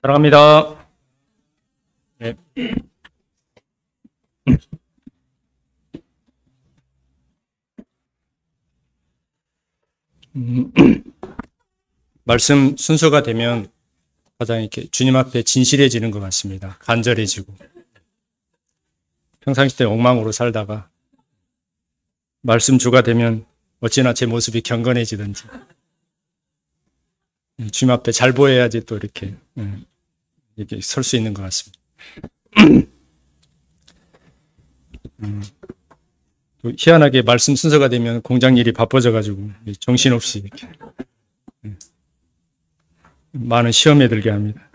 사랑합니다. 네. 말씀 순서가 되면 가장 이렇게 주님 앞에 진실해지는 것 같습니다. 간절해지고. 평상시 때 엉망으로 살다가 말씀 주가 되면 어찌나 제 모습이 경건해지든지 주님 앞에 잘 보여야지 또 이렇게 설 수 있는 것 같습니다. 또 희한하게 말씀 순서가 되면 공장 일이 바빠져가지고 정신없이 이렇게 많은 시험에 들게 합니다.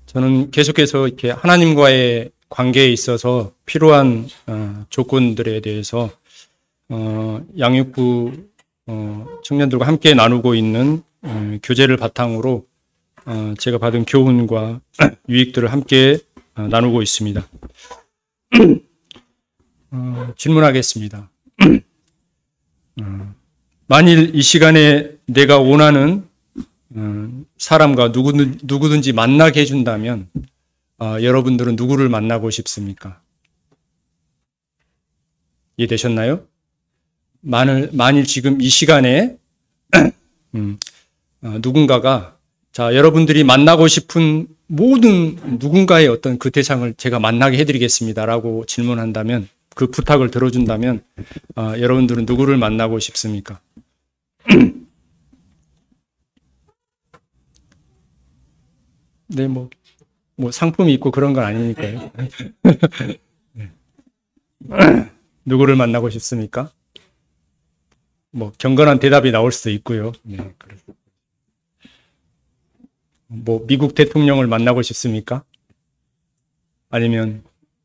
저는 계속해서 이렇게 하나님과의 관계에 있어서 필요한 조건들에 대해서 양육부 청년들과 함께 나누고 있는 교재를 바탕으로 제가 받은 교훈과 유익들을 함께 나누고 있습니다. 질문하겠습니다. 만일 이 시간에 내가 원하는 사람과 누구든지 만나게 해준다면 여러분들은 누구를 만나고 싶습니까? 이해되셨나요? 만일 지금 이 시간에 누군가가 여러분들이 만나고 싶은 모든 누군가의 어떤 그 대상을 제가 만나게 해드리겠습니다라고 질문한다면, 그 부탁을 들어준다면 여러분들은 누구를 만나고 싶습니까? 네, 뭐 상품이 있고 그런 건 아니니까요. 네. 누구를 만나고 싶습니까? 뭐 경건한 대답이 나올 수도 있고요. 네, 뭐 미국 대통령을 만나고 싶습니까? 아니면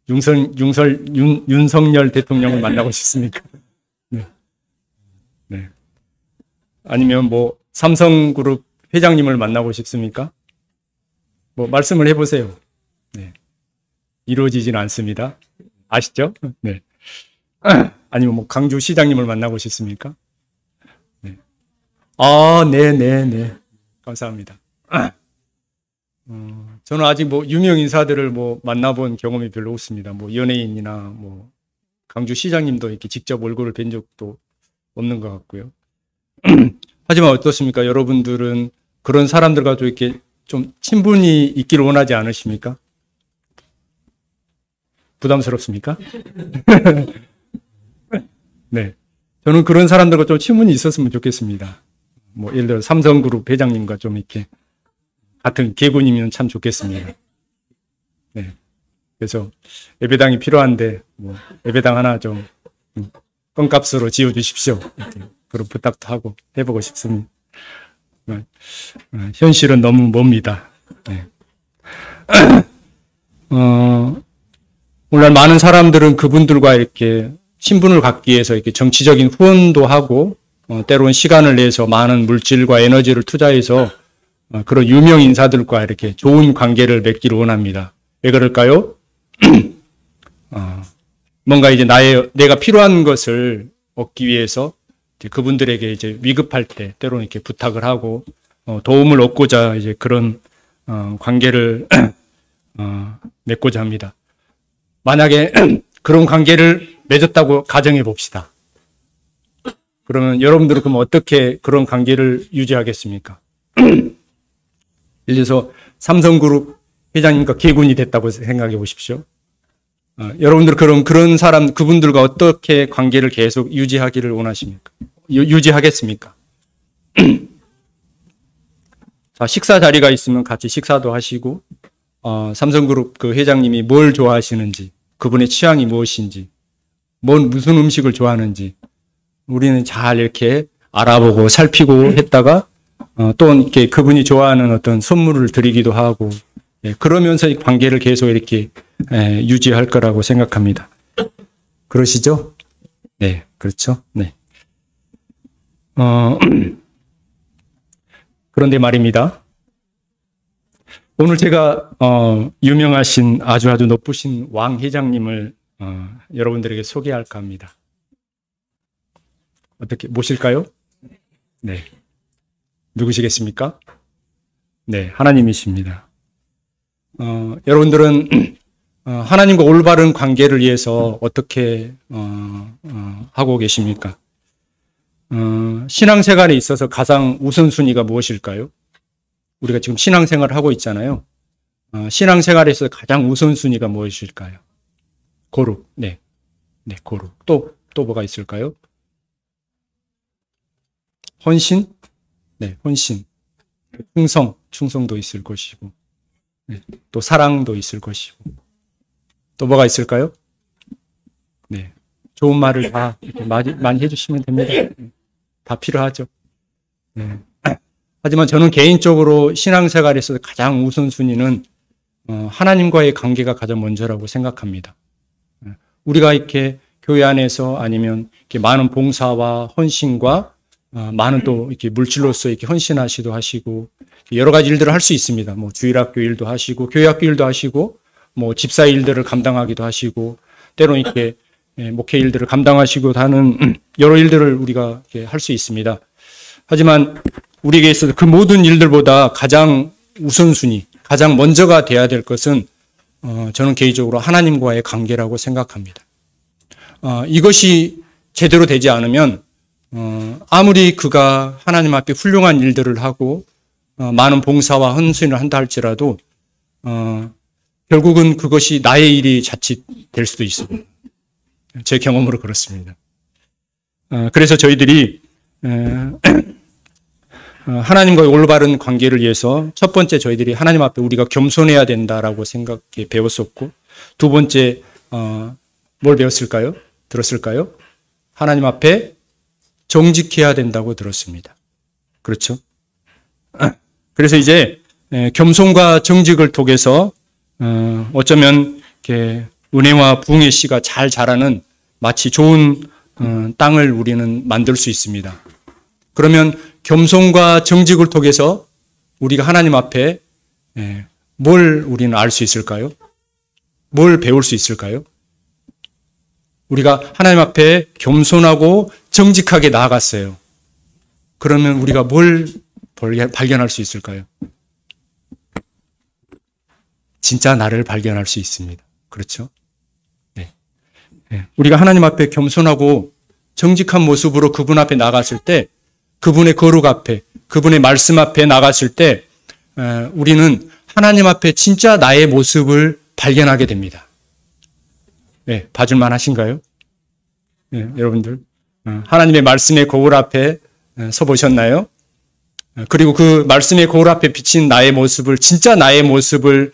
윤석열 대통령을 만나고 싶습니까? 네. 네. 아니면 뭐 삼성그룹 회장님을 만나고 싶습니까? 뭐 말씀을 해보세요. 네. 이루어지지는 않습니다. 아시죠? 네. 아니면 뭐 강주 시장님을 만나고 싶습니까? 네. 네. 감사합니다. 저는 아직 뭐 유명 인사들을 뭐 만나본 경험이 별로 없습니다. 뭐 연예인이나 뭐 강주 시장님도 이렇게 직접 얼굴을 뵌 적도 없는 것 같고요. 하지만 어떻습니까? 여러분들은 그런 사람들과 좀 이렇게 좀 친분이 있기를 원하지 않으십니까? 부담스럽습니까? 네. 저는 그런 사람들과 좀 친분이 있었으면 좋겠습니다. 뭐 예를 들어 삼성그룹 회장님과 좀 이렇게 같은 계군이면 참 좋겠습니다. 네. 그래서 예배당이 필요한데 뭐 예배당 하나 좀 껌값으로 지어주십시오. 그런 부탁도 하고 해보고 싶습니다. 현실은 너무 멉니다. 네. 오늘날 많은 사람들은 그분들과 이렇게 친분을 갖기 위해서 이렇게 정치적인 후원도 하고 때로는 시간을 내서 많은 물질과 에너지를 투자해서 그런 유명 인사들과 이렇게 좋은 관계를 맺기를 원합니다. 왜 그럴까요? 뭔가 이제 내가 필요한 것을 얻기 위해서 이제 그분들에게 이제 위급할 때 때로는 이렇게 부탁을 하고 도움을 얻고자 이제 그런 관계를 맺고자 합니다. 만약에 그런 관계를 맺었다고 가정해 봅시다. 그러면 여러분들은 그럼 어떻게 그런 관계를 유지하겠습니까? 예를 들어서 삼성그룹 회장님과 계군이 됐다고 생각해 보십시오. 여러분들 그런 사람, 그분들과 어떻게 관계를 계속 유지하기를 원하십니까? 유지하겠습니까? 자, 식사 자리가 있으면 같이 식사도 하시고, 삼성그룹 그 회장님이 뭘 좋아하시는지, 그분의 취향이 무엇인지, 무슨 음식을 좋아하는지, 우리는 잘 이렇게 알아보고 살피고 했다가, 또 이렇게 그분이 좋아하는 어떤 선물을 드리기도 하고, 그러면서 이 관계를 계속 이렇게 유지할 거라고 생각합니다. 그러시죠? 네, 그렇죠. 네. 그런데 말입니다. 오늘 제가 유명하신 아주 높으신 왕 회장님을 여러분들에게 소개할까 합니다. 어떻게 모실까요? 네. 누구시겠습니까? 네, 하나님이십니다. 여러분들은 하나님과 올바른 관계를 위해서 어떻게 하고 계십니까? 신앙생활에 있어서 가장 우선순위가 무엇일까요? 우리가 지금 신앙생활을 하고 있잖아요. 신앙생활에서 가장 우선순위가 무엇일까요? 거룩. 네. 네, 거룩. 또 뭐가 있을까요? 헌신? 네, 헌신. 충성도 있을 것이고. 네, 또 사랑도 있을 것이고. 또 뭐가 있을까요? 네. 좋은 말을 다 이렇게 많이 해주시면 됩니다. 다 필요하죠. 네. 하지만 저는 개인적으로 신앙생활에서 가장 우선순위는 하나님과의 관계가 가장 먼저라고 생각합니다. 우리가 이렇게 교회 안에서 아니면 이렇게 많은 봉사와 헌신과 많은 또 이렇게 물질로서 이렇게 헌신하시도 하시고 여러 가지 일들을 할 수 있습니다. 뭐 주일학교 일도 하시고 교회학교 일도 하시고 뭐 집사 일들을 감당하기도 하시고 때로는 이렇게 목회 일들을 감당하시고 하는 여러 일들을 우리가 할 수 있습니다. 하지만 우리에게 있어서 그 모든 일들보다 가장 우선순위, 가장 먼저가 돼야 될 것은 저는 개인적으로 하나님과의 관계라고 생각합니다. 이것이 제대로 되지 않으면 아무리 그가 하나님 앞에 훌륭한 일들을 하고 많은 봉사와 헌신을 한다 할지라도 결국은 그것이 나의 일이 자칫 될 수도 있습니다. 제 경험으로 그렇습니다. 그래서 저희들이 하나님과의 올바른 관계를 위해서 첫 번째 저희들이 하나님 앞에 우리가 겸손해야 된다라고 생각해 배웠었고 두 번째 뭘 배웠을까요? 들었을까요? 하나님 앞에 정직해야 된다고 들었습니다. 그렇죠? 그래서 이제 겸손과 정직을 통해서 어쩌면 이렇게 은혜와 부흥의 씨가 잘 자라는 마치 좋은 땅을 우리는 만들 수 있습니다. 그러면 겸손과 정직을 통해서 우리가 하나님 앞에 뭘 우리는 알 수 있을까요? 뭘 배울 수 있을까요? 우리가 하나님 앞에 겸손하고 정직하게 나아갔어요. 그러면 우리가 뭘 발견할 수 있을까요? 진짜 나를 발견할 수 있습니다. 그렇죠? 네. 우리가 하나님 앞에 겸손하고 정직한 모습으로 그분 앞에 나갔을 때 그분의 거룩 앞에, 그분의 말씀 앞에 나갔을 때 우리는 하나님 앞에 진짜 나의 모습을 발견하게 됩니다. 네, 봐줄만 하신가요? 네, 여러분들. 하나님의 말씀의 거울 앞에 서 보셨나요? 그리고 그 말씀의 거울 앞에 비친 나의 모습을, 진짜 나의 모습을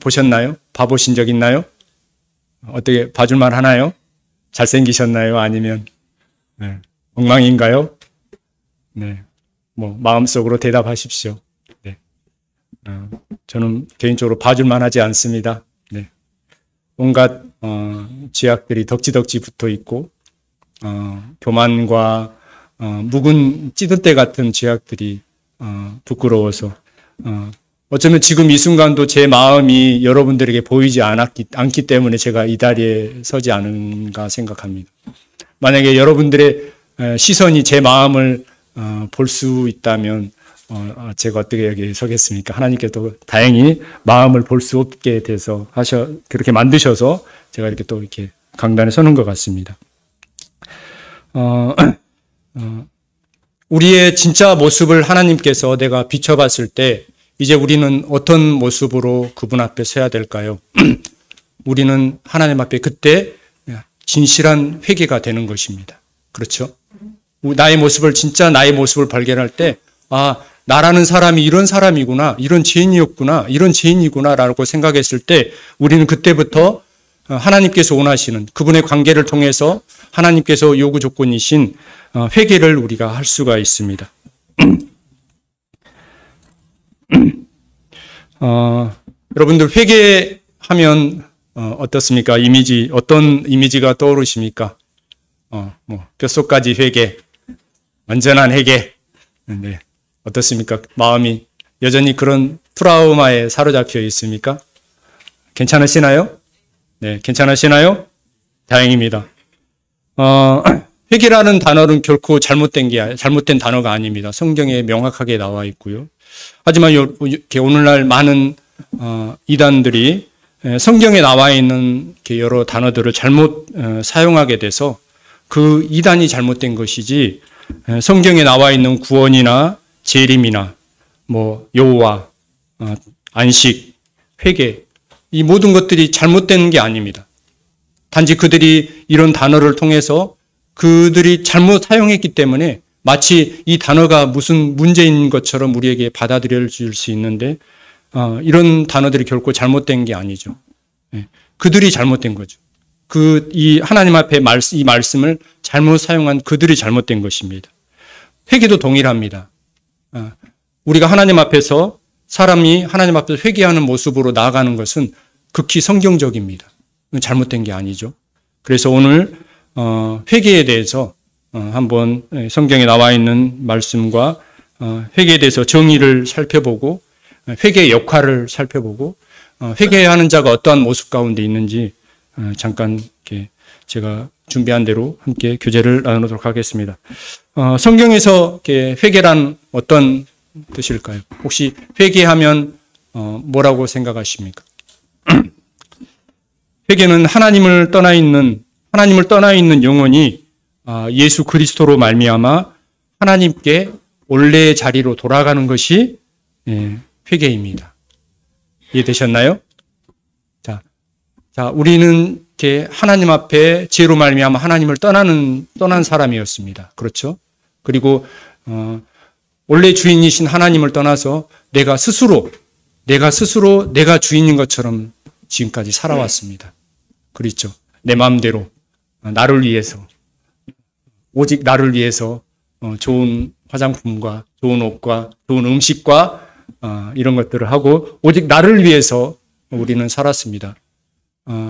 보셨나요? 봐보신 적 있나요? 어떻게 봐줄만 하나요? 잘생기셨나요? 아니면 엉망인가요? 네, 뭐 마음속으로 대답하십시오. 네, 저는 개인적으로 봐줄만 하지 않습니다. 네, 온갖 죄악들이 덕지덕지 붙어 있고 교만과 묵은 찌든때 같은 죄악들이 부끄러워서 어쩌면 지금 이 순간도 제 마음이 여러분들에게 보이지 않기 때문에 제가 이 자리에 서지 않은가 생각합니다. 만약에 여러분들의 시선이 제 마음을 볼 수 있다면 제가 어떻게 여기 서겠습니까? 하나님께서 다행히 마음을 볼 수 없게 돼서 그렇게 만드셔서 제가 이렇게 또 이렇게 강단에 서는 것 같습니다. 우리의 진짜 모습을 하나님께서 내가 비춰봤을 때 이제 우리는 어떤 모습으로 그분 앞에 서야 될까요? 우리는 하나님 앞에 그때 진실한 회개가 되는 것입니다. 그렇죠? 나의 모습을, 진짜 나의 모습을 발견할 때, 나라는 사람이 이런 사람이구나, 이런 죄인이었구나, 이런 죄인이구나, 라고 생각했을 때, 우리는 그때부터 하나님께서 원하시는 그분의 관계를 통해서 하나님께서 요구 조건이신 회개를 우리가 할 수가 있습니다. 여러분들 회개하면 어떻습니까? 어떤 이미지가 떠오르십니까? 뼛속까지 회개, 완전한 회개. 네. 어떻습니까? 마음이 여전히 그런 트라우마에 사로잡혀 있습니까? 괜찮으시나요? 네, 괜찮으시나요? 다행입니다. 회개라는 단어는 결코 잘못된 단어가 아닙니다. 성경에 명확하게 나와 있고요. 하지만 이렇게 오늘날 많은 이단들이 성경에 나와 있는 여러 단어들을 잘못 사용하게 돼서 그 이단이 잘못된 것이지 성경에 나와 있는 구원이나 재림이나 뭐 여호와, 안식, 회개 이 모든 것들이 잘못된 게 아닙니다. 단지 그들이 이런 단어를 통해서 그들이 잘못 사용했기 때문에 마치 이 단어가 무슨 문제인 것처럼 우리에게 받아들여질 수 있는데 이런 단어들이 결코 잘못된 게 아니죠. 그들이 잘못된 거죠. 이 하나님 앞에 이 말씀을 잘못 사용한 그들이 잘못된 것입니다. 회개도 동일합니다. 우리가 하나님 앞에서 사람이 하나님 앞에서 회개하는 모습으로 나아가는 것은 극히 성경적입니다. 잘못된 게 아니죠. 그래서 오늘 회개에 대해서 한번 성경에 나와 있는 말씀과 회개에 대해서 정의를 살펴보고 회개의 역할을 살펴보고 회개하는 자가 어떠한 모습 가운데 있는지 잠깐 이렇게 제가 준비한 대로 함께 교제를 나누도록 하겠습니다. 성경에서 이렇게 회개란 어떤 뜻일까요? 혹시 회개하면 뭐라고 생각하십니까? 회개는 하나님을 떠나 있는 영혼이 예수 그리스도로 말미암아 하나님께 원래의 자리로 돌아가는 것이 회개입니다. 이해되셨나요? 자, 우리는 이렇게 하나님 앞에 죄로 말미암아 하나님을 떠난 사람이었습니다. 그렇죠? 그리고 원래 주인이신 하나님을 떠나서 내가 스스로 내가 주인인 것처럼 지금까지 살아왔습니다. 그렇죠? 내 마음대로 나를 위해서 오직 나를 위해서 좋은 화장품과 좋은 옷과 좋은 음식과 이런 것들을 하고 오직 나를 위해서 우리는 살았습니다.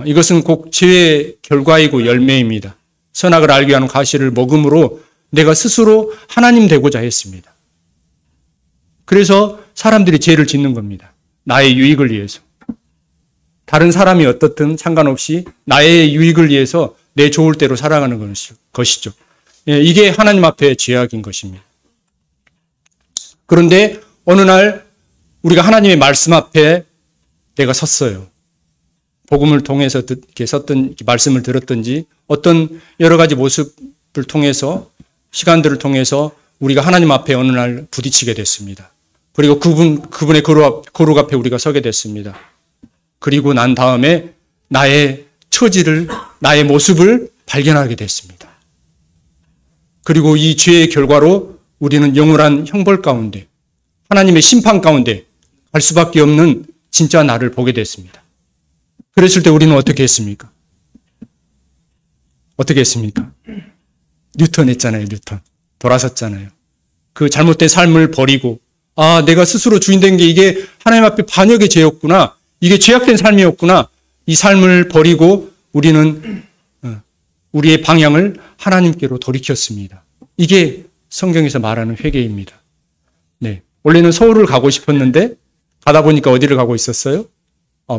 이것은 꼭 죄의 결과이고 열매입니다. 선악을 알게 하는 과실을 먹음으로 내가 스스로 하나님 되고자 했습니다. 그래서 사람들이 죄를 짓는 겁니다. 나의 유익을 위해서. 다른 사람이 어떻든 상관없이 나의 유익을 위해서 내 좋을 대로 살아가는 것이죠. 이게 하나님 앞에 죄악인 것입니다. 그런데 어느 날 우리가 하나님의 말씀 앞에 내가 섰어요. 복음을 통해서 이렇게 말씀을 들었든지 어떤 여러 가지 모습을 통해서 시간들을 통해서 우리가 하나님 앞에 어느 날 부딪히게 됐습니다. 그리고 그분의 거룩 앞에 우리가 서게 됐습니다. 그리고 난 다음에 나의 처지를, 나의 모습을 발견하게 됐습니다. 그리고 이 죄의 결과로 우리는 영원한 형벌 가운데, 하나님의 심판 가운데 갈 수밖에 없는 진짜 나를 보게 됐습니다. 그랬을 때 우리는 어떻게 했습니까? 어떻게 했습니까? 뉴턴 했잖아요, 뉴턴. 돌아섰잖아요. 그 잘못된 삶을 버리고, 내가 스스로 주인 된 게 이게 하나님 앞에 반역의 죄였구나. 이게 죄악된 삶이었구나. 이 삶을 버리고 우리는 우리의 방향을 하나님께로 돌이켰습니다. 이게 성경에서 말하는 회개입니다. 네. 원래는 서울을 가고 싶었는데 가다 보니까 어디를 가고 있었어요?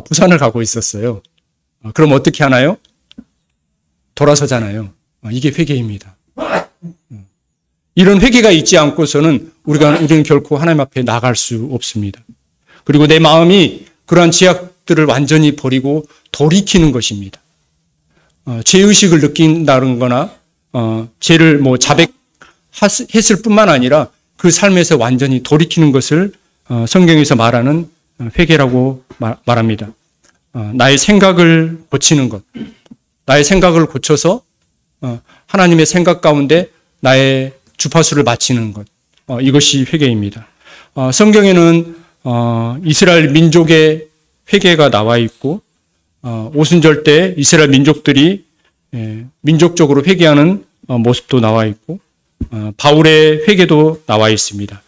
부산을 가고 있었어요. 그럼 어떻게 하나요? 돌아서잖아요. 이게 회개입니다. 이런 회개가 있지 않고서는 우리는 결코 하나님 앞에 나갈 수 없습니다. 그리고 내 마음이 그러한 죄악들을 완전히 버리고 돌이키는 것입니다. 죄의식을 느낀다는 거나 죄를 자백했을 뿐만 아니라 그 삶에서 완전히 돌이키는 것을 성경에서 말하는 회개라고 말합니다. 나의 생각을 고치는 것, 나의 생각을 고쳐서 하나님의 생각 가운데 나의 주파수를 맞추는 것, 이것이 회개입니다. 성경에는 이스라엘 민족의 회개가 나와 있고 오순절 때 이스라엘 민족들이 민족적으로 회개하는 모습도 나와 있고 바울의 회개도 나와 있습니다.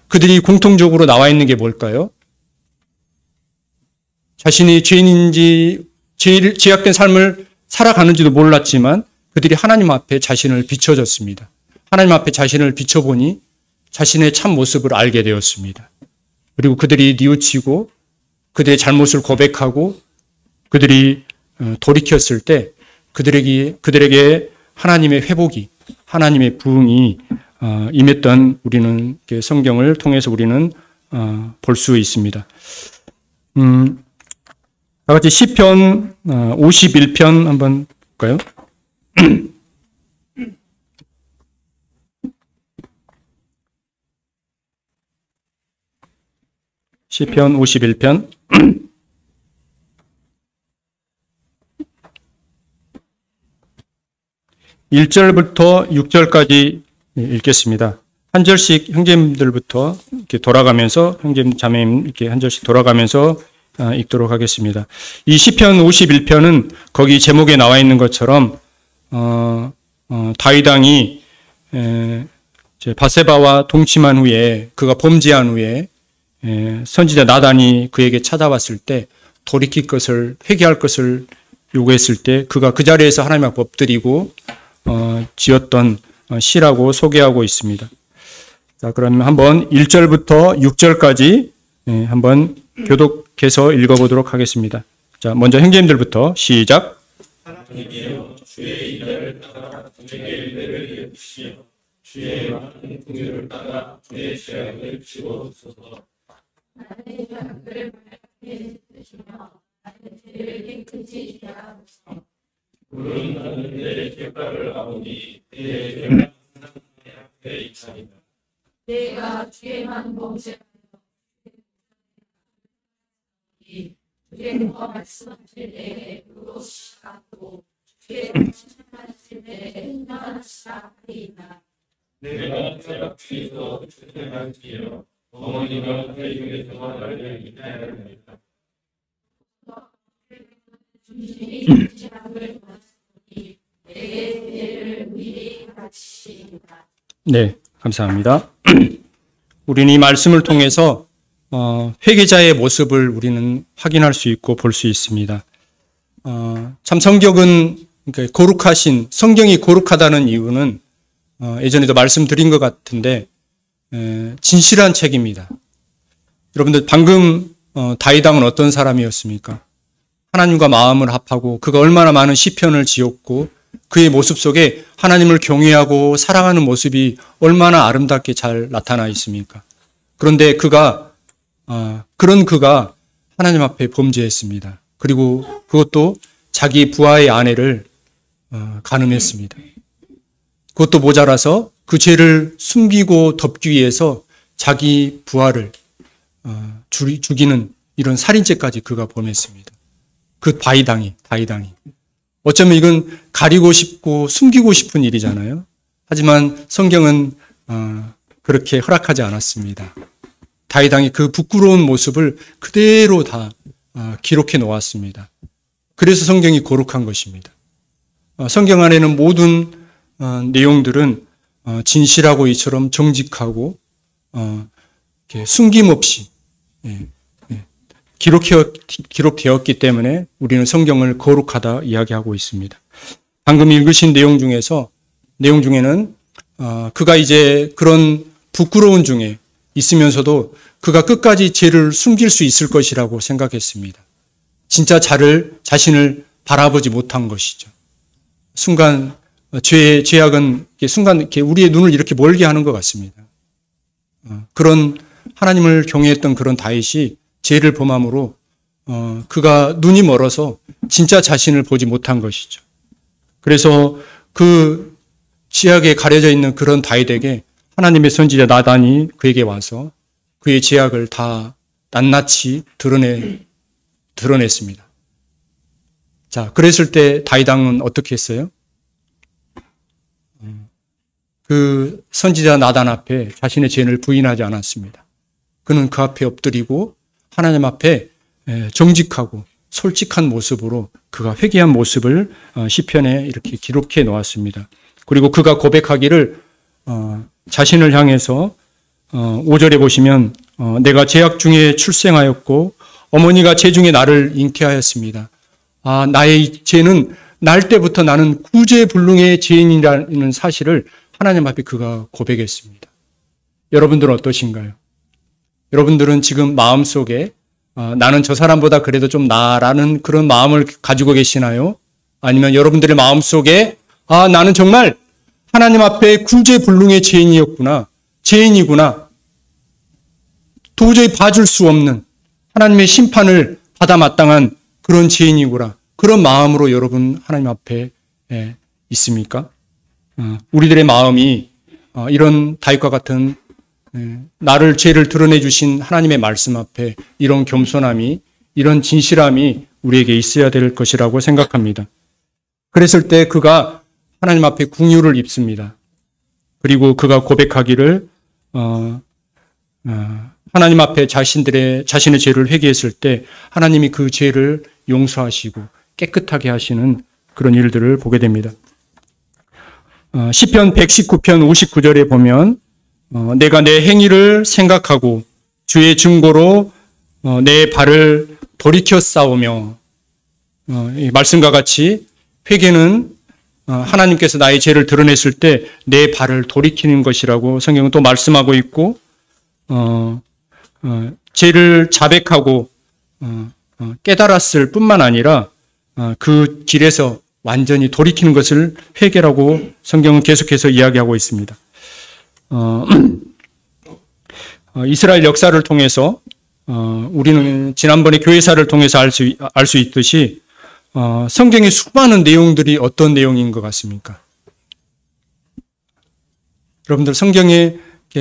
그들이 공통적으로 나와 있는 게 뭘까요? 자신이 죄인인지 죄악된 삶을 살아가는지도 몰랐지만 그들이 하나님 앞에 자신을 비춰줬습니다. 하나님 앞에 자신을 비춰보니 자신의 참 모습을 알게 되었습니다. 그리고 그들이 뉘우치고 그들의 잘못을 고백하고 그들이 돌이켰을 때 그들에게 하나님의 회복이, 하나님의 부흥이 임했던 우리는 성경을 통해서 우리는 볼 수 있습니다. 다 같이 시편 51편 한번 볼까요? 시편 51편 1절부터 6절까지 읽겠습니다. 한 절씩 형제님들부터 이렇게 돌아가면서 형제님 자매님 이렇게 한 절씩 돌아가면서 읽도록 하겠습니다. 이 시편 51편은 거기 제목에 나와 있는 것처럼 다윗 왕이 밧세바와 동침한 후에 그가 범죄한 후에 선지자 나단이 그에게 찾아왔을 때 돌이킬 것을 회개할 것을 요구했을 때 그가 그 자리에서 하나님 앞에 엎드리고 지었던 시라고 소개하고 있습니다. 자, 그러면 한번 1절부터 6절까지 한번 교독해서 읽어보도록 하겠습니다. 자, 먼저 형제님들부터 시작. 하나님이여 주의 일을 따라 주의 일들을 이으시며 주의 많은 긍휼을 따라 주의 죄악을 지워주소서. 나의 죄악을 밝게 해주시며 나의 죄를 깨끗이 하옵소서. 물은 나는 내 죄가를 아오니 내 죄가 내 앞에 있사이다. 내가 주에만 범죄하여 주의 말씀하실 때에 그것이 같고 주의 말씀하실 때에 나같이 하리이다. 내가 죄악에서 주체할지요 어머니가 대중에서 나를 인하였나이다. 네, 감사합니다. 우리는 이 말씀을 통해서 회개자의 모습을 우리는 확인할 수 있고 볼 수 있습니다. 참 성경은 거룩하신, 성경이 거룩하다는 이유는 예전에도 말씀드린 것 같은데 진실한 책입니다. 여러분들 방금 다윗 왕은 어떤 사람이었습니까? 하나님과 마음을 합하고 그가 얼마나 많은 시편을 지었고 그의 모습 속에 하나님을 경외하고 사랑하는 모습이 얼마나 아름답게 잘 나타나 있습니까? 그런데 그가 하나님 앞에 범죄했습니다. 그리고 그것도 자기 부하의 아내를 간음했습니다. 그것도 모자라서 그 죄를 숨기고 덮기 위해서 자기 부하를 죽이는 이런 살인죄까지 그가 범했습니다. 그 다윗 왕이. 어쩌면 이건 가리고 싶고 숨기고 싶은 일이잖아요. 하지만 성경은 그렇게 허락하지 않았습니다. 다윗 왕이 그 부끄러운 모습을 그대로 다 기록해 놓았습니다. 그래서 성경이 거룩한 것입니다. 성경 안에는 모든 내용들은 진실하고 이처럼 정직하고 숨김없이 기록되었기 때문에 우리는 성경을 거룩하다 이야기하고 있습니다. 방금 읽으신 내용 중에는 그가 이제 그런 부끄러운 중에 있으면서도 그가 끝까지 죄를 숨길 수 있을 것이라고 생각했습니다. 진짜 자신을 바라보지 못한 것이죠. 순간 죄악은 순간 우리의 눈을 이렇게 멀게 하는 것 같습니다. 그런 하나님을 경외했던 그런 다윗이 죄를 범함으로 그가 눈이 멀어서 진짜 자신을 보지 못한 것이죠. 그래서 그 죄악에 가려져 있는 그런 다윗에게 하나님의 선지자 나단이 그에게 와서 그의 죄악을 다 낱낱이 드러냈습니다. 자, 그랬을 때 다윗 왕은 어떻게 했어요? 그 선지자 나단 앞에 자신의 죄를 부인하지 않았습니다. 그는 그 앞에 엎드리고 하나님 앞에 정직하고 솔직한 모습으로 그가 회개한 모습을 시편에 이렇게 기록해 놓았습니다. 그리고 그가 고백하기를 자신을 향해서 5절에 보시면 내가 죄악 중에 출생하였고 어머니가 죄 중에 나를 잉태하였습니다. 나의 죄는 날 때부터 나는 구제불능의 죄인이라는 사실을 하나님 앞에 그가 고백했습니다. 여러분들은 어떠신가요? 여러분들은 지금 마음속에 나는 저 사람보다 그래도 좀 나아라는 그런 마음을 가지고 계시나요? 아니면 여러분들의 마음속에 나는 정말 하나님 앞에 구제불능의 죄인이구나. 도저히 봐줄 수 없는 하나님의 심판을 받아 마땅한 그런 죄인이구나. 그런 마음으로 여러분 하나님 앞에 있습니까? 우리들의 마음이 이런 다윗과 같은 나를 죄를 드러내 주신 하나님의 말씀 앞에 이런 겸손함이, 이런 진실함이 우리에게 있어야 될 것이라고 생각합니다. 그랬을 때 그가 하나님 앞에 긍휼을 입습니다. 그리고 그가 고백하기를 하나님 앞에 자신의 죄를 회개했을 때 하나님이 그 죄를 용서하시고 깨끗하게 하시는 그런 일들을 보게 됩니다. 시편 119편 59절에 보면 내가 내 행위를 생각하고 주의 증거로 내 발을 돌이켜 싸우며, 이 말씀과 같이 회개는 하나님께서 나의 죄를 드러냈을 때 내 발을 돌이키는 것이라고 성경은 또 말씀하고 있고, 죄를 자백하고 깨달았을 뿐만 아니라 그 길에서 완전히 돌이키는 것을 회개라고 성경은 계속해서 이야기하고 있습니다. 이스라엘 역사를 통해서 우리는 지난번에 교회사를 통해서 알 수 있듯이 성경의 수많은 내용들이 어떤 내용인 것 같습니까? 여러분들 성경의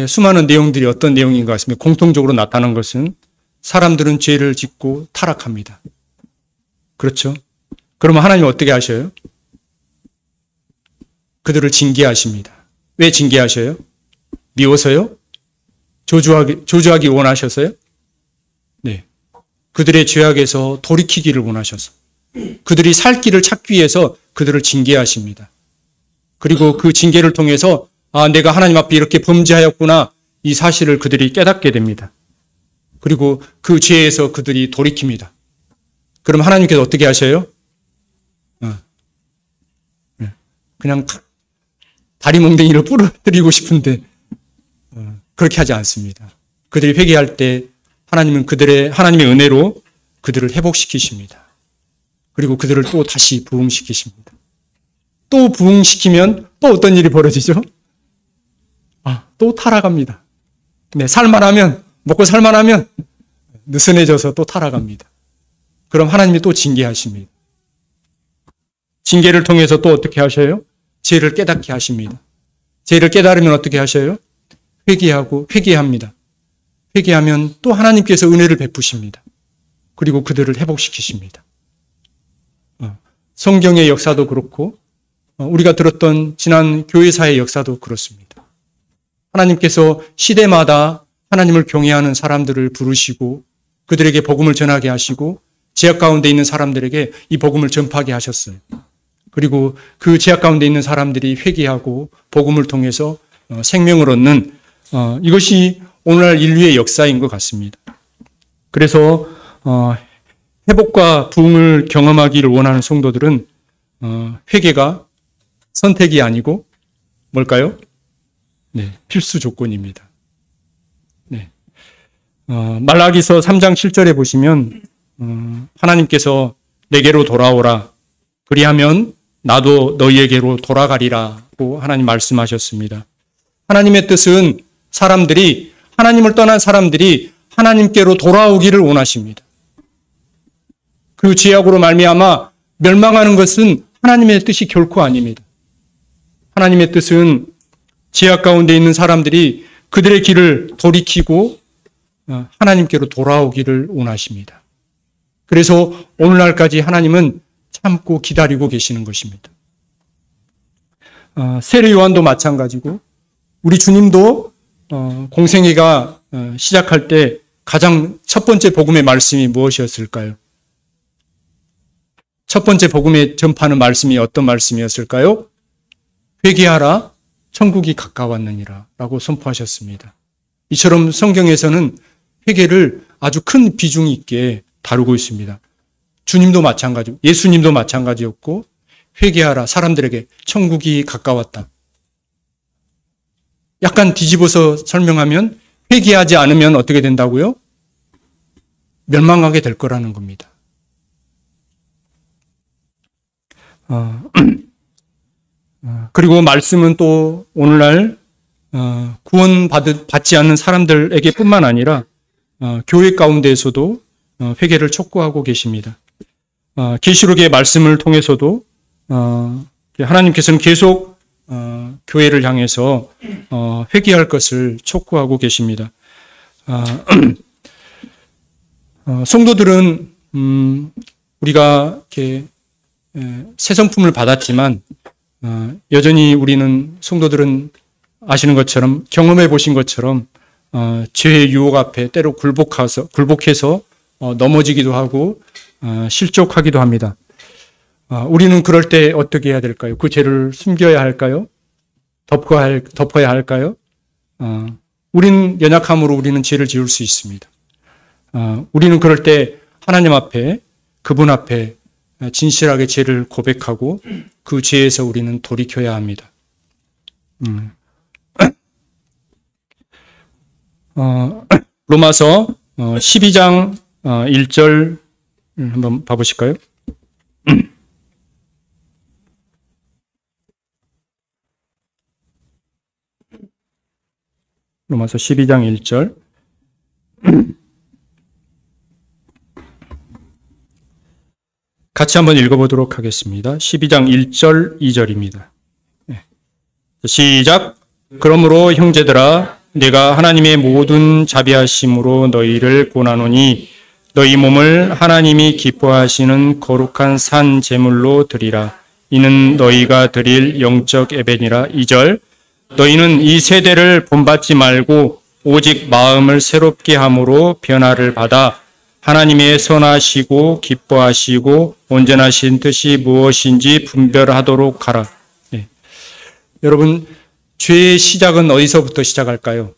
수많은 내용들이 어떤 내용인 것 같습니까? 공통적으로 나타난 것은 사람들은 죄를 짓고 타락합니다. 그렇죠? 그러면 하나님 어떻게 하셔요? 그들을 징계하십니다. 왜 징계하셔요? 미워서요? 조주하기 원하셔서요? 네. 그들의 죄악에서 돌이키기를 원하셔서 그들이 살 길을 찾기 위해서 그들을 징계하십니다. 그리고 그 징계를 통해서 내가 하나님 앞에 이렇게 범죄하였구나, 이 사실을 그들이 깨닫게 됩니다. 그리고 그 죄에서 그들이 돌이킵니다. 그럼 하나님께서 어떻게 하셔요? 그냥 다리 몽둥이를 부러뜨리고 싶은데 그렇게 하지 않습니다. 그들이 회개할 때 하나님은 하나님의 은혜로 그들을 회복시키십니다. 그리고 그들을 또 다시 부흥시키십니다. 또 부흥시키면 또 어떤 일이 벌어지죠? 또 타락합니다. 네, 먹고 살만하면 느슨해져서 또 타락합니다. 그럼 하나님이 또 징계하십니다. 징계를 통해서 또 어떻게 하셔요? 죄를 깨닫게 하십니다. 죄를 깨달으면 어떻게 하셔요? 회개합니다. 회개하면 또 하나님께서 은혜를 베푸십니다. 그리고 그들을 회복시키십니다. 성경의 역사도 그렇고 우리가 들었던 지난 교회사의 역사도 그렇습니다. 하나님께서 시대마다 하나님을 경외하는 사람들을 부르시고 그들에게 복음을 전하게 하시고 죄악 가운데 있는 사람들에게 이 복음을 전파하게 하셨어요. 그리고 그 죄악 가운데 있는 사람들이 회개하고 복음을 통해서 생명을 얻는 이것이 오늘날 인류의 역사인 것 같습니다. 그래서 회복과 부흥을 경험하기를 원하는 성도들은 회개가 선택이 아니고 뭘까요? 네, 필수 조건입니다. 네. 말라기서 3장 7절에 보시면 하나님께서 내게로 돌아오라, 그리하면 나도 너희에게로 돌아가리라고 하나님 말씀하셨습니다. 하나님의 뜻은 하나님을 떠난 사람들이 하나님께로 돌아오기를 원하십니다. 그 죄악으로 말미암아 멸망하는 것은 하나님의 뜻이 결코 아닙니다. 하나님의 뜻은 죄악 가운데 있는 사람들이 그들의 길을 돌이키고 하나님께로 돌아오기를 원하십니다. 그래서 오늘날까지 하나님은 참고 기다리고 계시는 것입니다. 세례 요한도 마찬가지고 우리 주님도 공생애가 시작할 때 가장 첫 번째 복음의 말씀이 무엇이었을까요? 첫 번째 복음에 전파하는 말씀이 어떤 말씀이었을까요? 회개하라, 천국이 가까웠느니라 라고 선포하셨습니다. 이처럼 성경에서는 회개를 아주 큰 비중 있게 다루고 있습니다. 주님도 마찬가지고 예수님도 마찬가지였고 회개하라, 사람들에게 천국이 가까웠다. 약간 뒤집어서 설명하면 회개하지 않으면 어떻게 된다고요? 멸망하게 될 거라는 겁니다. 그리고 말씀은 또 오늘날 구원받지 않는 사람들에게 뿐만 아니라 교회 가운데에서도 회개를 촉구하고 계십니다. 계시록의 말씀을 통해서도 하나님께서는 계속 교회를 향해서 회개할 것을 촉구하고 계십니다. 성도들은 우리가 이렇게 새 성품을 받았지만 여전히 우리는 성도들은 아시는 것처럼 경험해 보신 것처럼 죄의 유혹 앞에 때로 굴복해서 넘어지기도 하고 실족하기도 합니다. 우리는 그럴 때 어떻게 해야 될까요? 그 죄를 숨겨야 할까요? 덮어야 할까요? 우리는 연약함으로 우리는 죄를 지을 수 있습니다. 우리는 그럴 때 하나님 앞에 그분 앞에 진실하게 죄를 고백하고 그 죄에서 우리는 돌이켜야 합니다. 로마서 12장 1절 한번 봐보실까요? 로마서 12장 1절 같이 한번 읽어보도록 하겠습니다. 12장 1절 2절입니다. 시작. 그러므로 형제들아 내가 하나님의 모든 자비하심으로 너희를 권하노니 너희 몸을 하나님이 기뻐하시는 거룩한 산 제물로 드리라. 이는 너희가 드릴 영적 예배니라. 2절. 너희는 이 세대를 본받지 말고 오직 마음을 새롭게 함으로 변화를 받아 하나님의 선하시고 기뻐하시고 온전하신 뜻이 무엇인지 분별하도록 하라. 네. 여러분, 죄의 시작은 어디서부터 시작할까요?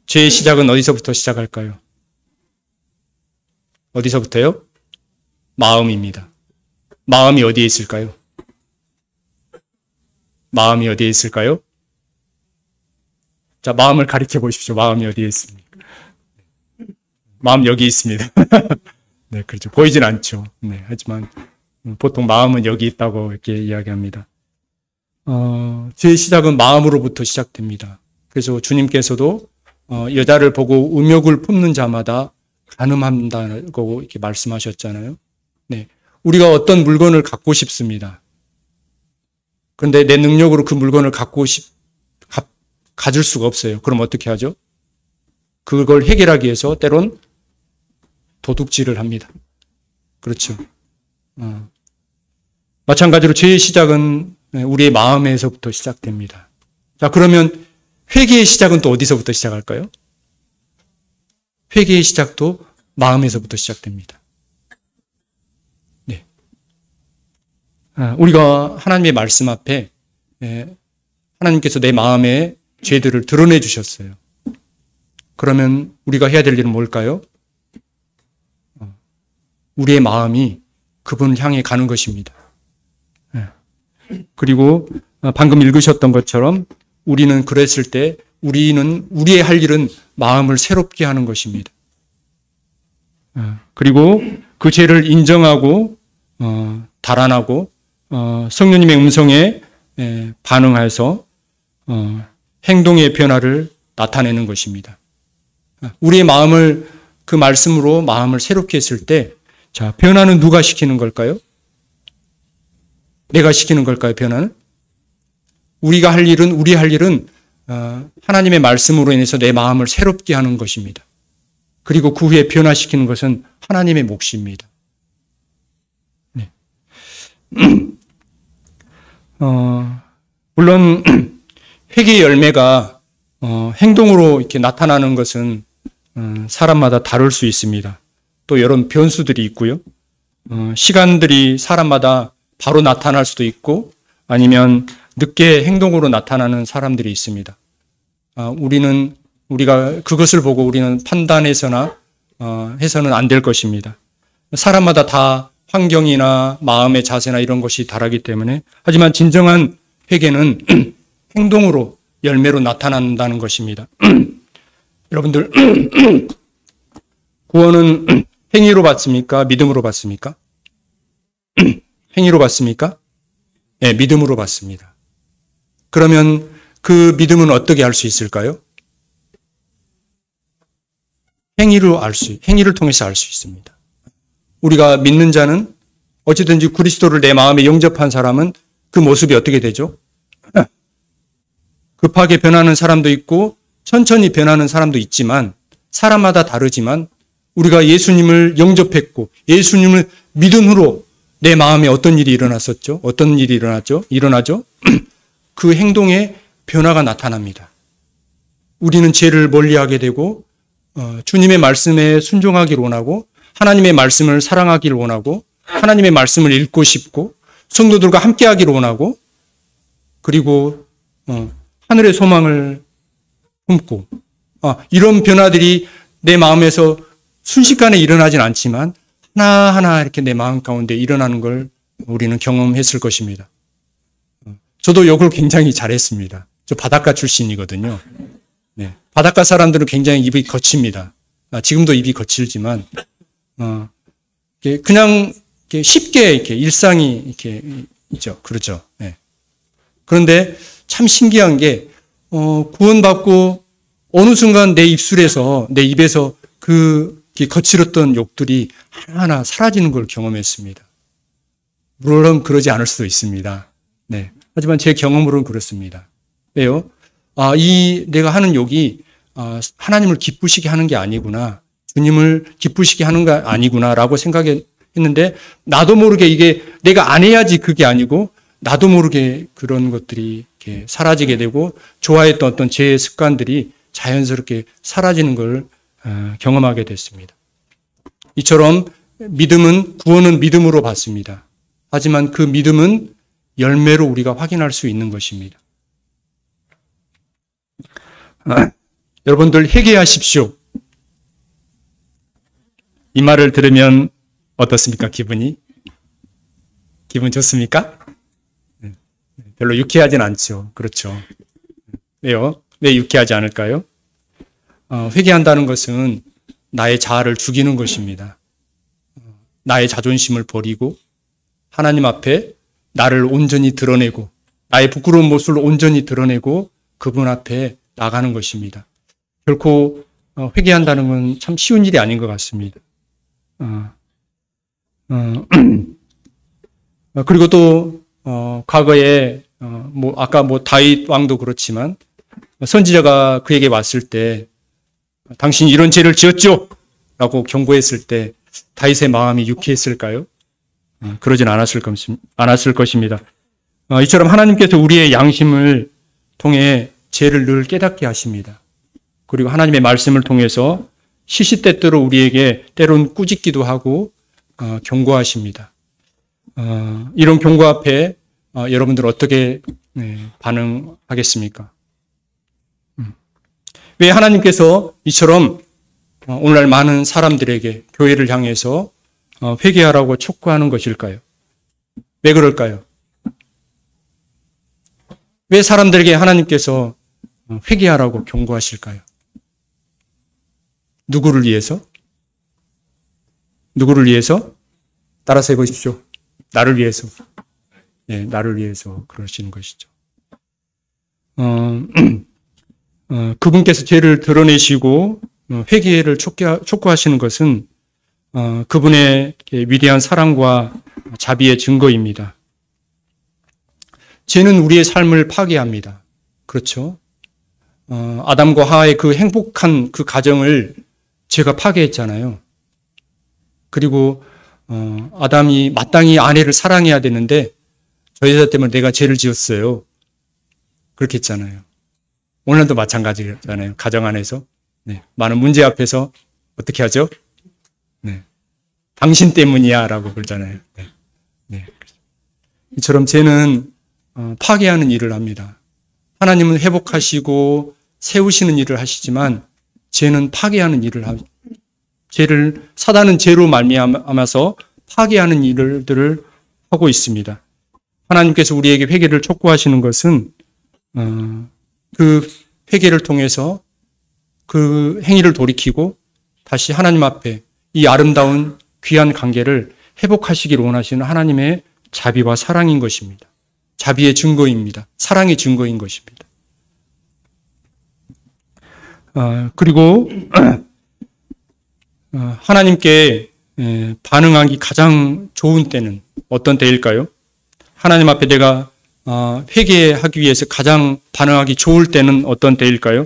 죄의 시작은 어디서부터 시작할까요? 어디서부터요? 마음입니다. 마음이 어디에 있을까요? 마음이 어디에 있을까요? 자, 마음을 가리켜 보십시오. 마음이 어디에 있습니까? 마음 여기 있습니다. 네, 그렇죠. 보이진 않죠. 네, 하지만 보통 마음은 여기 있다고 이렇게 이야기합니다. 죄의 시작은 마음으로부터 시작됩니다. 그래서 주님께서도 여자를 보고 음욕을 품는 자마다 간음한다고 이렇게 말씀하셨잖아요. 네, 우리가 어떤 물건을 갖고 싶습니다. 그런데 내 능력으로 그 물건을 가질 수가 없어요. 그럼 어떻게 하죠? 그걸 해결하기 위해서 때론 도둑질을 합니다. 그렇죠. 마찬가지로 죄의 시작은 우리의 마음에서부터 시작됩니다. 자, 그러면 회개의 시작은 또 어디서부터 시작할까요? 회개의 시작도 마음에서부터 시작됩니다. 네. 우리가 하나님의 말씀 앞에 하나님께서 내 마음의 죄들을 드러내 주셨어요. 그러면 우리가 해야 될 일은 뭘까요? 우리의 마음이 그분을 향해 가는 것입니다. 그리고 방금 읽으셨던 것처럼 우리는 그랬을 때 우리의 할 일은 마음을 새롭게 하는 것입니다. 그리고 그 죄를 인정하고 달아나고 성령님의 음성에 반응해서 행동의 변화를 나타내는 것입니다. 우리의 마음을 그 말씀으로 마음을 새롭게 했을 때, 자, 변화는 누가 시키는 걸까요? 내가 시키는 걸까요, 변화는? 우리 할 일은 하나님의 말씀으로 인해서 내 마음을 새롭게 하는 것입니다. 그리고 그 후에 변화시키는 것은 하나님의 몫입니다. 네. 물론 회개의 열매가 행동으로 이렇게 나타나는 것은 사람마다 다를 수 있습니다. 또 여러 변수들이 있고요. 시간들이 사람마다 바로 나타날 수도 있고 아니면 늦게 행동으로 나타나는 사람들이 있습니다. 우리가 그것을 보고 우리는 판단해서나 해서는 안 될 것입니다. 사람마다 다 환경이나 마음의 자세나 이런 것이 다르기 때문에 하지만 진정한 회개는 행동으로 열매로 나타난다는 것입니다. 여러분들 구원은 행위로 받습니까? 믿음으로 받습니까? 행위로 받습니까? 네, 믿음으로 받습니다. 그러면 그 믿음은 어떻게 할 수 있을까요? 행위를 통해서 알 수 있습니다. 우리가 믿는 자는 어찌든지 그리스도를 내 마음에 영접한 사람은 그 모습이 어떻게 되죠? 급하게 변하는 사람도 있고 천천히 변하는 사람도 있지만 사람마다 다르지만 우리가 예수님을 영접했고 예수님을 믿음으로 내 마음에 어떤 일이 일어났었죠? 어떤 일이 일어나죠? 그 행동에 변화가 나타납니다. 우리는 죄를 멀리하게 되고 주님의 말씀에 순종하기를 원하고 하나님의 말씀을 사랑하기를 원하고 하나님의 말씀을 읽고 싶고 성도들과 함께하기를 원하고 그리고 하늘의 소망을 품고 이런 변화들이 내 마음에서 순식간에 일어나진 않지만 하나하나 이렇게 내 마음 가운데 일어나는 걸 우리는 경험했을 것입니다. 저도 욕을 굉장히 잘했습니다. 저 바닷가 출신이거든요. 네. 바닷가 사람들은 굉장히 입이 거칩니다. 지금도 입이 거칠지만 그냥 쉽게 이렇게 일상이 이렇게 있죠. 그렇죠. 네. 그런데 참 신기한 게 구원받고 어느 순간 내 입에서 그 거칠었던 욕들이 하나하나 사라지는 걸 경험했습니다. 물론 그러지 않을 수도 있습니다. 네. 하지만 제 경험으로는 그렇습니다. 왜요? 내가 하는 욕이 하나님을 기쁘시게 하는 게 아니구나. 주님을 기쁘시게 하는 게 아니구나라고 생각했는데 나도 모르게 이게 내가 안 해야지 그게 아니고 나도 모르게 그런 것들이 이렇게 사라지게 되고 좋아했던 어떤 제 습관들이 자연스럽게 사라지는 걸 경험하게 됐습니다. 이처럼 구원은 믿음으로 받습니다. 하지만 그 믿음은 열매로 우리가 확인할 수 있는 것입니다. 여러분들 회개하십시오. 이 말을 들으면 어떻습니까? 기분 좋습니까? 별로 유쾌하진 않죠. 그렇죠. 왜요? 왜 유쾌하지 않을까요? 회개한다는 것은 나의 자아를 죽이는 것입니다. 나의 자존심을 버리고 하나님 앞에 나를 온전히 드러내고 나의 부끄러운 모습을 온전히 드러내고 그분 앞에 나가는 것입니다. 결코 회개한다는 건 참 쉬운 일이 아닌 것 같습니다. 그리고 또 과거에 아까 다윗 왕도 그렇지만 선지자가 그에게 왔을 때 당신이 이런 죄를 지었죠? 라고 경고했을 때 다윗의 마음이 유쾌했을까요? 그러진 않았을 것입니다. 이처럼 하나님께서 우리의 양심을 통해 죄를 늘 깨닫게 하십니다. 그리고 하나님의 말씀을 통해서 시시때때로 우리에게 때론 꾸짖기도 하고 경고하십니다. 이런 경고 앞에 여러분들 어떻게 반응하겠습니까? 왜 하나님께서 이처럼 오늘날 많은 사람들에게 교회를 향해서 회개하라고 촉구하는 것일까요? 왜 그럴까요? 왜 사람들에게 하나님께서 회개하라고 경고하실까요? 누구를 위해서? 누구를 위해서? 따라서 해보십시오. 나를 위해서. 예, 나를 위해서 그러시는 것이죠. 그분께서 죄를 드러내시고 회개를 촉구하시는 것은 그분의 위대한 사랑과 자비의 증거입니다. 죄는 우리의 삶을 파괴합니다. 그렇죠? 아담과 하와의 그 행복한 그 가정을 죄가 파괴했잖아요. 그리고 아담이 마땅히 아내를 사랑해야 되는데 저 여자 때문에 내가 죄를 지었어요. 그렇게 했잖아요. 오늘도 마찬가지잖아요. 가정 안에서. 네. 많은 문제 앞에서 어떻게 하죠? 네. 당신 때문이야 라고 그러잖아요. 네. 네. 이처럼 죄는 파괴하는 일을 합니다. 하나님은 회복하시고 세우시는 일을 하시지만 죄는 파괴하는 일을 합니다. 사단은 죄로 말미암아서 파괴하는 일들을 하고 있습니다. 하나님께서 우리에게 회개를 촉구하시는 것은 그 회개를 통해서 그 행위를 돌이키고 다시 하나님 앞에 이 아름다운 귀한 관계를 회복하시길 원하시는 하나님의 자비와 사랑인 것입니다. 자비의 증거입니다. 사랑의 증거인 것입니다. 그리고 하나님께 반응하기 가장 좋은 때는 어떤 때일까요? 하나님 앞에 내가 회개하기 위해서 가장 반응하기 좋을 때는 어떤 때일까요?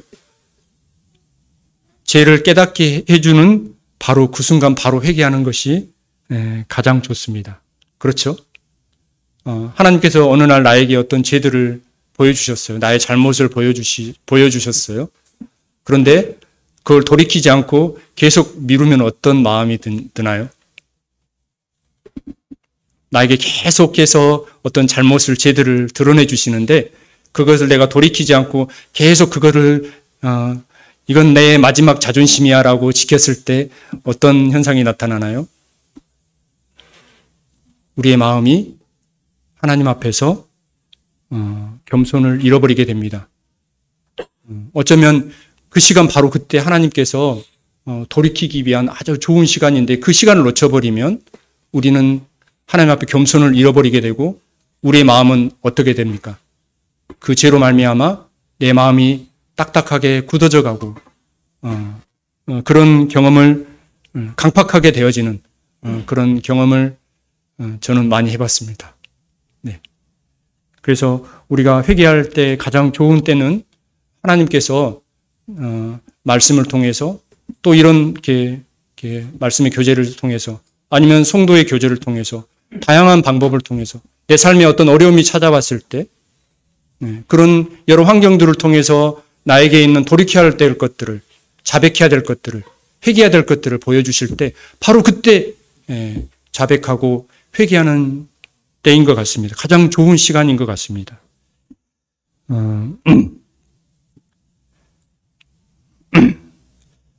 죄를 깨닫게 해주는 바로 그 순간 바로 회개하는 것이 가장 좋습니다. 그렇죠? 하나님께서 어느 날 나에게 어떤 죄들을 보여주셨어요. 나의 잘못을 보여주셨어요. 그런데 그걸 돌이키지 않고 계속 미루면 어떤 마음이 드나요? 나에게 계속해서 어떤 잘못을, 죄들을 드러내 주시는데 그것을 내가 돌이키지 않고 계속 그거를 이건 내 마지막 자존심이야 라고 지켰을 때 어떤 현상이 나타나나요? 우리의 마음이 하나님 앞에서 겸손을 잃어버리게 됩니다. 어쩌면 그 시간 바로 그때 하나님께서 돌이키기 위한 아주 좋은 시간인데 그 시간을 놓쳐버리면 우리는 하나님 앞에 겸손을 잃어버리게 되고 우리의 마음은 어떻게 됩니까? 그 죄로 말미암아 내 마음이 딱딱하게 굳어져 가고 그런 경험을 강팍하게 되어지는 그런 경험을 저는 많이 해봤습니다. 네. 그래서 우리가 회개할 때 가장 좋은 때는 하나님께서 말씀을 통해서 또 이런 말씀의 교제를 통해서 아니면 성도의 교제를 통해서 다양한 방법을 통해서 내 삶에 어떤 어려움이 찾아왔을 때 그런 여러 환경들을 통해서 나에게 있는 돌이켜야 될 것들을, 자백해야 될 것들을, 회개해야 될 것들을 보여주실 때 바로 그때 자백하고 회개하는 때인 것 같습니다. 가장 좋은 시간인 것 같습니다.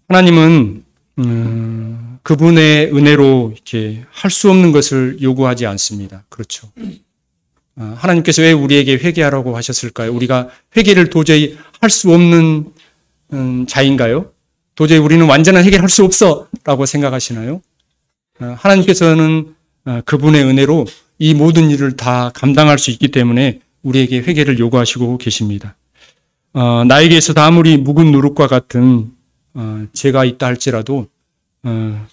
하나님은 그분의 은혜로 이렇게 할 수 없는 것을 요구하지 않습니다. 그렇죠. 하나님께서 왜 우리에게 회개하라고 하셨을까요? 우리가 회개를 도저히 할 수 없는 자인가요? 도저히 우리는 완전한 회개를 할 수 없어 라고 생각하시나요? 하나님께서는 그분의 은혜로 이 모든 일을 다 감당할 수 있기 때문에 우리에게 회개를 요구하시고 계십니다. 나에게 있어서 아무리 묵은 누룩과 같은 죄가 있다 할지라도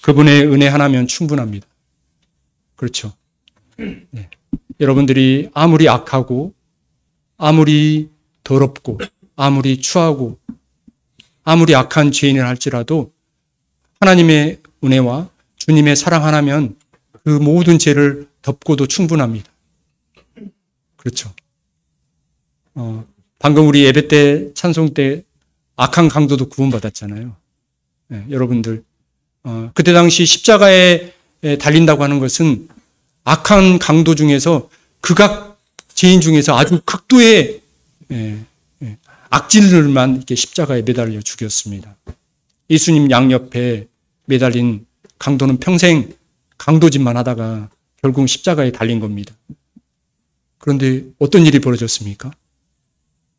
그분의 은혜 하나면 충분합니다. 그렇죠. 네. 여러분들이 아무리 악하고 아무리 더럽고 아무리 추하고 아무리 악한 죄인을 할지라도 하나님의 은혜와 주님의 사랑 하나면 그 모든 죄를 덮고도 충분합니다. 그렇죠. 방금 우리 예배 때 찬송 때 악한 강도도 구원받았잖아요. 네, 여러분들 그때 당시 십자가에 달린다고 하는 것은 악한 강도 중에서 극악 죄인 중에서 아주 극도의 악질들만 이렇게 십자가에 매달려 죽였습니다. 예수님 양옆에 매달린 강도는 평생 강도짓만 하다가 결국 십자가에 달린 겁니다. 그런데 어떤 일이 벌어졌습니까?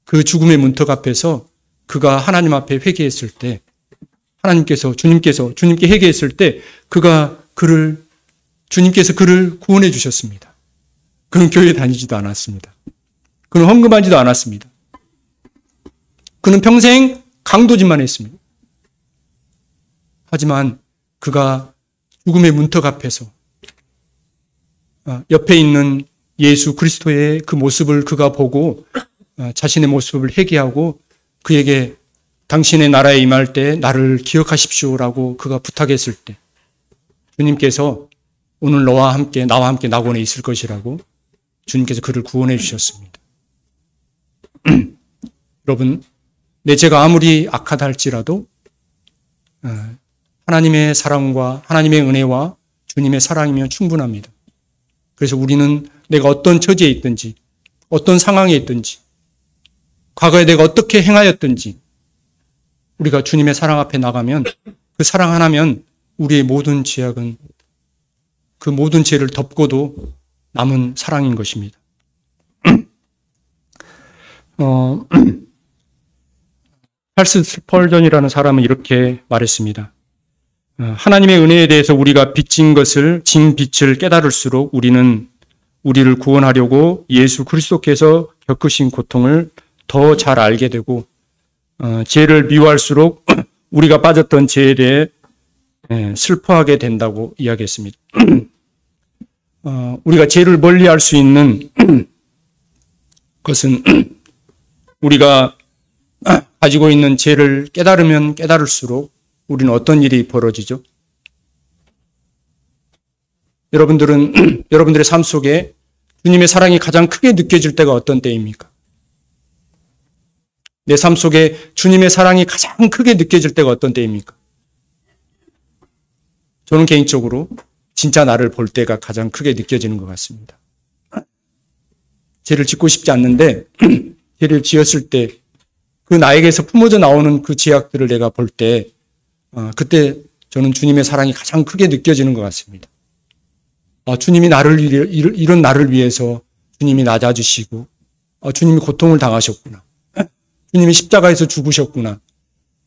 그 죽음의 문턱 앞에서 그가 하나님 앞에 회개했을 때 주님께 회개했을 때 주님께서 그를 구원해 주셨습니다. 그는 교회 다니지도 않았습니다. 그는 헌금하지도 않았습니다. 그는 평생 강도짓만 했습니다. 하지만 그가 죽음의 문턱 앞에서 옆에 있는 예수 그리스도의 그 모습을 그가 보고 자신의 모습을 회개하고 그에게 당신의 나라에 임할 때 나를 기억하십시오라고 그가 부탁했을 때 주님께서 오늘 나와 함께 낙원에 있을 것이라고 주님께서 그를 구원해 주셨습니다. 여러분, 내 죄가 아무리 악하다 할지라도 하나님의 사랑과 하나님의 은혜와 주님의 사랑이면 충분합니다. 그래서 우리는 내가 어떤 처지에 있든지 어떤 상황에 있든지 과거에 내가 어떻게 행하였든지 우리가 주님의 사랑 앞에 나가면 그 사랑 하나면 우리의 모든 죄악은 그 모든 죄를 덮고도 남은 사랑인 것입니다. 찰스 스펄전이라는 사람은 이렇게 말했습니다. 하나님의 은혜에 대해서 우리가 빚진 것을, 진 빚을 깨달을수록 우리는 우리를 구원하려고 예수 그리스도께서 겪으신 고통을 더 잘 알게 되고, 죄를 미워할수록 우리가 빠졌던 죄에 대해 슬퍼하게 된다고 이야기했습니다. 우리가 죄를 멀리할 수 있는 것은 우리가 가지고 있는 죄를 깨달으면 깨달을수록 우리는 어떤 일이 벌어지죠? 여러분들의 삶 속에 주님의 사랑이 가장 크게 느껴질 때가 어떤 때입니까? 내 삶 속에 주님의 사랑이 가장 크게 느껴질 때가 어떤 때입니까? 저는 개인적으로 진짜 나를 볼 때가 가장 크게 느껴지는 것 같습니다. 죄를 짓고 싶지 않는데 죄를 지었을 때 그 나에게서 품어져 나오는 그 죄악들을 내가 볼 때 그때 저는 주님의 사랑이 가장 크게 느껴지는 것 같습니다. 주님이 이런 나를 위해서 주님이 낮아지시고 주님이 고통을 당하셨구나. 주님이 십자가에서 죽으셨구나.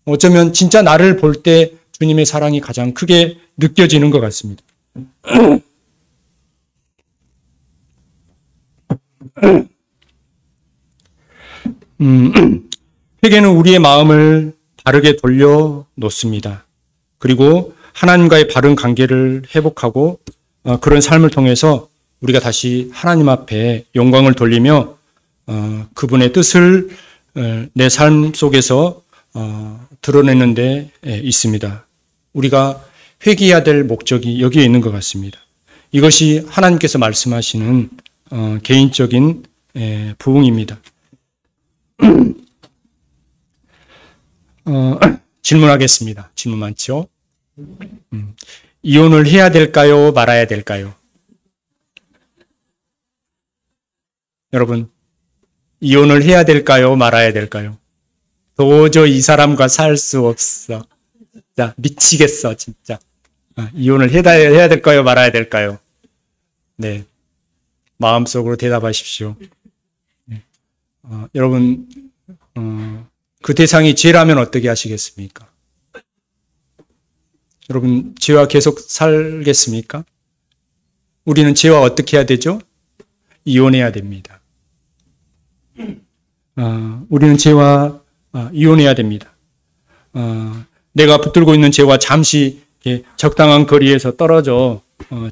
어쩌면 진짜 나를 볼 때 주님의 사랑이 가장 크게 느껴지는 것 같습니다. 회개는 우리의 마음을 바르게 돌려놓습니다. 그리고 하나님과의 바른 관계를 회복하고 그런 삶을 통해서 우리가 다시 하나님 앞에 영광을 돌리며 그분의 뜻을 내 삶 속에서 드러내는 데 있습니다. 우리가 회개해야 될 목적이 여기에 있는 것 같습니다. 이것이 하나님께서 말씀하시는 개인적인 부흥입니다. 질문하겠습니다. 질문 많죠? 이혼을 해야 될까요? 말아야 될까요? 여러분, 이혼을 해야 될까요? 말아야 될까요? 도저히 이 사람과 살 수 없어. 진짜 미치겠어, 진짜. 이혼을 해야 될까요? 말아야 될까요? 네. 마음속으로 대답하십시오. 네. 여러분, 그 대상이 죄라면 어떻게 하시겠습니까? 여러분, 죄와 계속 살겠습니까? 우리는 죄와 어떻게 해야 되죠? 이혼해야 됩니다. 우리는 죄와 이혼해야 됩니다. 내가 붙들고 있는 죄와 잠시 적당한 거리에서 떨어져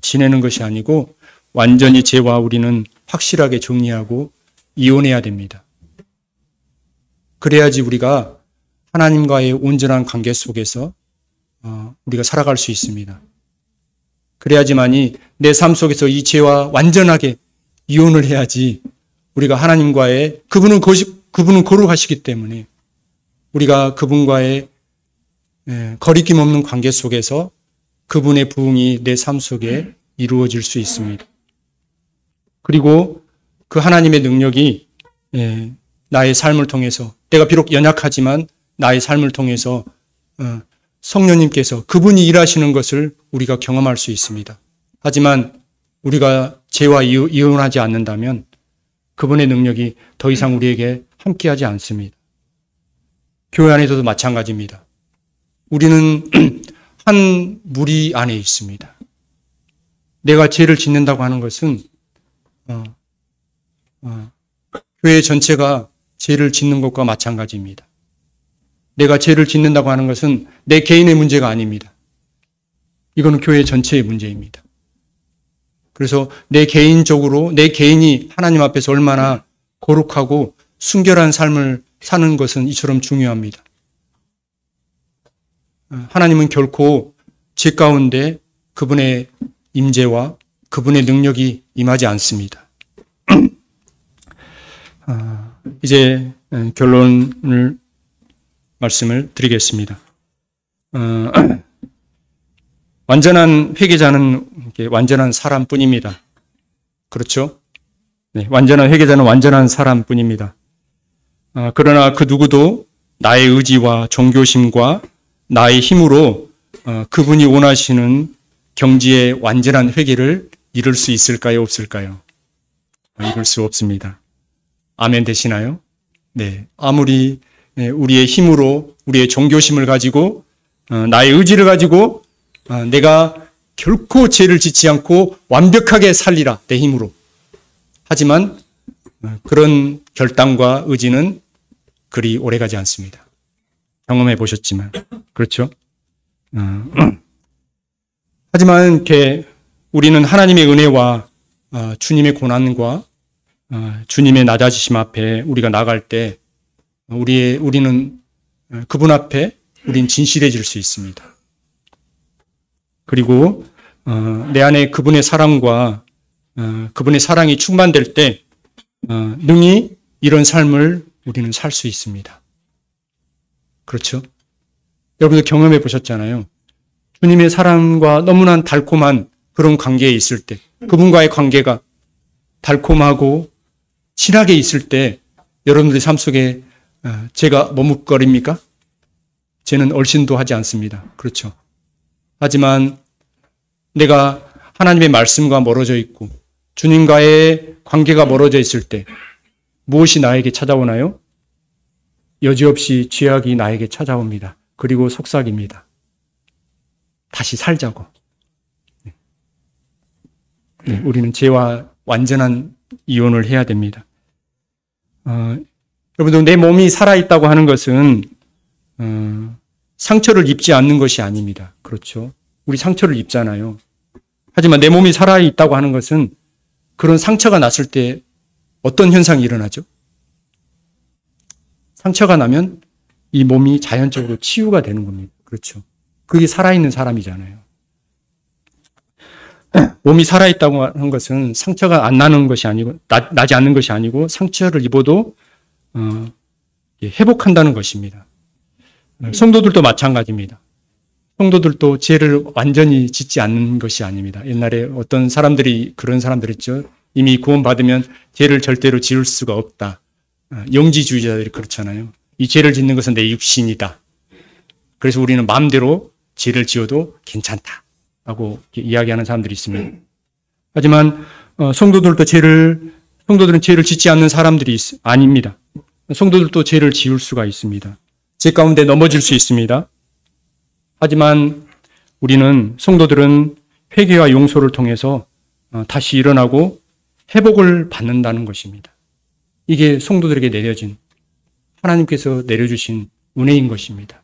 지내는 것이 아니고 완전히 죄와 우리는 확실하게 정리하고 이혼해야 됩니다. 그래야지 우리가 하나님과의 온전한 관계 속에서 우리가 살아갈 수 있습니다. 그래야지만이 내 삶 속에서 이 죄와 완전하게 이혼을 해야지 우리가 하나님과의 그분은 거룩하시기 때문에 우리가 그분과의 거리낌 없는 관계 속에서 그분의 부흥이 내 삶 속에 이루어질 수 있습니다. 그리고 그 하나님의 능력이 나의 삶을 통해서 내가 비록 연약하지만 나의 삶을 통해서 성령님께서 그분이 일하시는 것을 우리가 경험할 수 있습니다. 하지만 우리가 죄와 이혼하지 않는다면 그분의 능력이 더 이상 우리에게 함께하지 않습니다. 교회 안에서도 마찬가지입니다. 우리는 한 무리 안에 있습니다. 내가 죄를 짓는다고 하는 것은 교회 전체가 죄를 짓는 것과 마찬가지입니다. 내가 죄를 짓는다고 하는 것은 내 개인의 문제가 아닙니다. 이거는 교회 전체의 문제입니다. 그래서 내 개인이 하나님 앞에서 얼마나 거룩하고 순결한 삶을 사는 것은 이처럼 중요합니다. 하나님은 결코 죄 가운데 그분의 임재와 그분의 능력이 임하지 않습니다. 이제 결론을 말씀을 드리겠습니다. 완전한 회개자는 완전한 사람뿐입니다. 그렇죠? 네, 완전한 회개자는 완전한 사람뿐입니다. 그러나 그 누구도 나의 의지와 종교심과 나의 힘으로 그분이 원하시는 경지의 완전한 회개를 이룰 수 있을까요? 없을까요? 이룰 수 없습니다. 아멘 되시나요? 네. 아무리 우리의 힘으로, 우리의 종교심을 가지고, 나의 의지를 가지고 내가 결코 죄를 짓지 않고 완벽하게 살리라, 내 힘으로. 하지만 그런 결단과 의지는 그리 오래가지 않습니다. 경험해 보셨지만. 그렇죠? 하지만 이렇게 우리는 하나님의 은혜와 주님의 고난과 주님의 낮아지심 앞에 우리가 나갈 때 우리는 그분 앞에 우린 진실해질 수 있습니다. 그리고 내 안에 그분의 사랑과 그분의 사랑이 충만될 때 능히 이런 삶을 우리는 살 수 있습니다. 그렇죠? 여러분도 경험해 보셨잖아요. 주님의 사랑과 너무나 달콤한 그런 관계에 있을 때, 그분과의 관계가 달콤하고 친하게 있을 때 여러분들의 삶 속에 죄가 머뭇거립니까? 죄는 얼씬도 하지 않습니다. 그렇죠? 하지만 내가 하나님의 말씀과 멀어져 있고 주님과의 관계가 멀어져 있을 때 무엇이 나에게 찾아오나요? 여지없이 죄악이 나에게 찾아옵니다. 그리고 속삭입니다. 다시 살자고. 우리는 죄와 완전한 이혼을 해야 됩니다. 여러분들, 내 몸이 살아있다고 하는 것은 상처를 입지 않는 것이 아닙니다. 그렇죠? 우리 상처를 입잖아요. 하지만 내 몸이 살아있다고 하는 것은 그런 상처가 났을 때 어떤 현상이 일어나죠? 상처가 나면 이 몸이 자연적으로 치유가 되는 겁니다. 그렇죠? 그게 살아있는 사람이잖아요. 몸이 살아있다고 하는 것은 상처가 안 나는 것이 아니고, 나지 않는 것이 아니고 상처를 입어도 회복한다는 것입니다. 성도들도 마찬가지입니다. 성도들도 죄를 완전히 짓지 않는 것이 아닙니다. 옛날에 어떤 사람들이 그런 사람들 있죠. 이미 구원받으면 죄를 절대로 지을 수가 없다. 영지주의자들이 그렇잖아요. 이 죄를 짓는 것은 내 육신이다. 그래서 우리는 마음대로 죄를 지어도 괜찮다라고 이야기하는 사람들이 있습니다. 하지만 성도들은 죄를 짓지 않는 사람들이 아닙니다. 성도들도 죄를 지을 수가 있습니다. 죄 가운데 넘어질 수 있습니다. 하지만 성도들은 회개와 용서를 통해서 다시 일어나고 회복을 받는다는 것입니다. 이게 성도들에게 하나님께서 내려주신 은혜인 것입니다.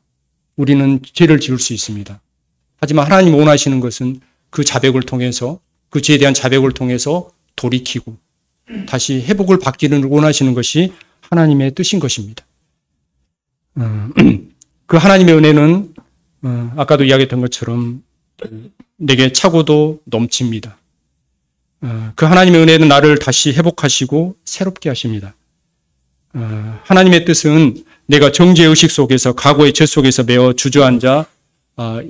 우리는 죄를 지을 수 있습니다. 하지만 하나님 원하시는 것은 그 자백을 통해서, 그 죄에 대한 자백을 통해서 돌이키고 다시 회복을 받기를 원하시는 것이 하나님의 뜻인 것입니다. 그 하나님의 은혜는 아까도 이야기했던 것처럼 내게 차고도 넘칩니다. 그 하나님의 은혜는 나를 다시 회복하시고 새롭게 하십니다. 하나님의 뜻은 내가 정죄의식 속에서, 과거의 죄 속에서 매어 주저앉아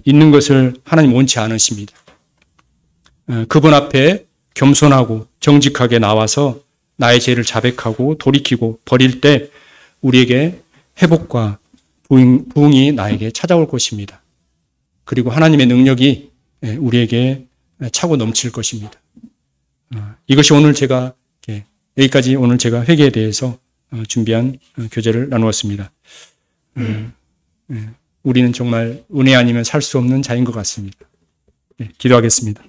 있는 것을 하나님 원치 않으십니다. 그분 앞에 겸손하고 정직하게 나와서 나의 죄를 자백하고 돌이키고 버릴 때 우리에게 회복과 부흥이 나에게 찾아올 것입니다. 그리고 하나님의 능력이 우리에게 차고 넘칠 것입니다. 이것이 오늘 여기까지 오늘 제가 회개에 대해서 준비한 교제를 나누었습니다. 우리는 정말 은혜 아니면 살 수 없는 자인 것 같습니다. 기도하겠습니다.